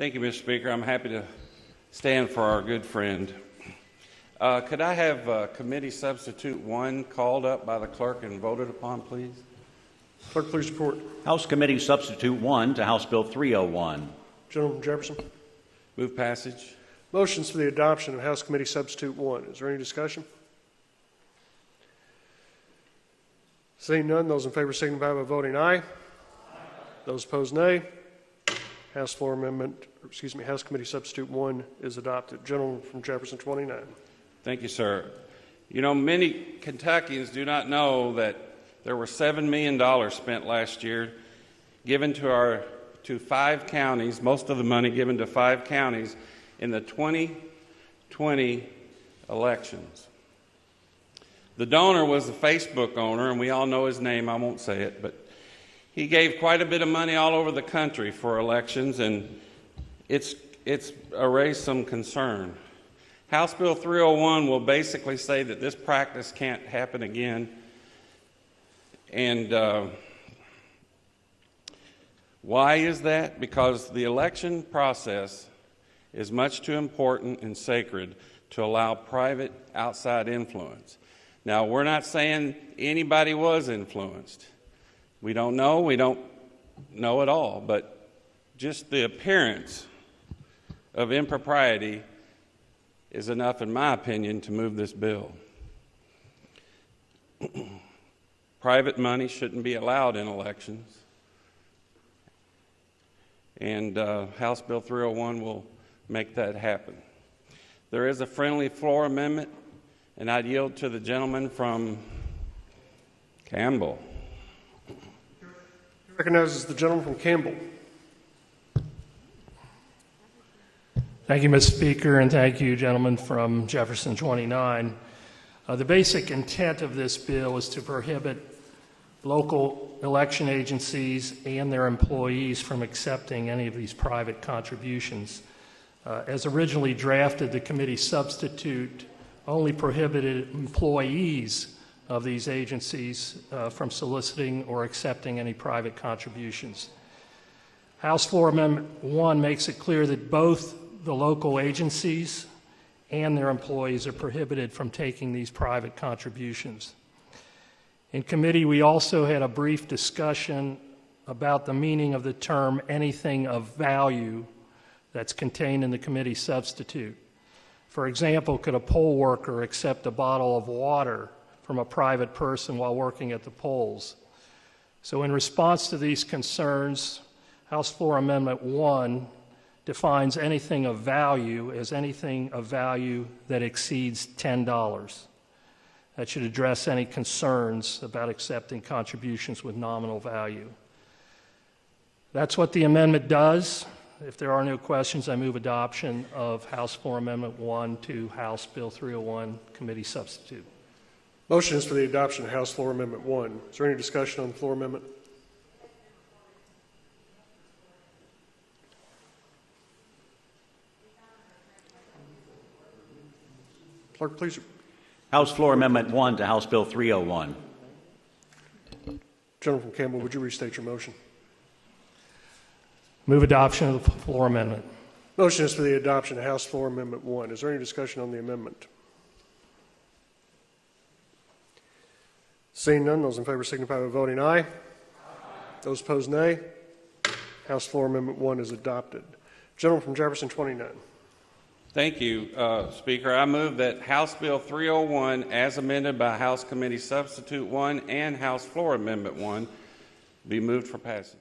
Thank you, Mr. Speaker. I'm happy to stand for our good friend. Could I have Committee Substitute 1 called up by the clerk and voted upon, please? Clerk, please report. House Committee Substitute 1 to House Bill 301. Gentleman from Jefferson. Move passage. Motions for the adoption of House Committee Substitute 1. Is there any discussion? Seeing none, those in favor signify by voting aye. Aye. Those opposed, nay. House Committee Substitute 1 is adopted. Gentleman from Jefferson, 29. Thank you, sir. You know, many Kentuckians do not know that there were $7 million spent last year given to 5 counties, most of the money given to 5 counties in the 2020 elections. The donor was a Facebook owner, and we all know his name. I won't say it, but he gave quite a bit of money all over the country for elections, and it's raised some concern. House Bill 301 will basically say that this practice can't happen again. And why is that? Because the election process is much too important and sacred to allow private outside influence. Now, we're not saying anybody was influenced. We don't know at all, but just the appearance of impropriety is enough, in my opinion, to move this bill. Private money shouldn't be allowed in elections, and House Bill 301 will make that happen. There is a friendly floor amendment, and I'd yield to the gentleman from Campbell. Recognizes the gentleman from Campbell. Thank you, Mr. Speaker, and thank you, gentlemen from Jefferson 29. The basic intent of this bill is to prohibit local election agencies and their employees from accepting any of these private contributions. As originally drafted, the committee substitute only prohibited employees of these agencies from soliciting or accepting any private contributions. House Floor Amendment 1 makes it clear that both the local agencies and their employees are prohibited from taking these private contributions. In committee, we also had a brief discussion about the meaning of the term anything of value that's contained in the committee substitute. For example, could a poll worker accept a bottle of water from a private person while working at the polls? So in response to these concerns, House Floor Amendment 1 defines anything of value as anything of value that exceeds $10. That should address any concerns about accepting contributions with nominal value. That's what the amendment does. If there are no questions, I move adoption of House Floor Amendment 1 to House Bill 301 Committee Substitute. Motion is for the adoption of House Floor Amendment 1. Is there any discussion on the floor amendment? Clerk, please. House Floor Amendment 1 to House Bill 301. Gentleman from Campbell, would you restate your motion? Move adoption of the floor amendment. Motion is for the adoption of House Floor Amendment 1. Is there any discussion on the amendment? Seeing none, those in favor signify by voting aye. Aye. Those opposed, nay. House Floor Amendment 1 is adopted. Gentleman from Jefferson, 29. Thank you, Speaker. I move that House Bill 301, as amended by House Committee Substitute 1 and House Floor Amendment 1, be moved for passage.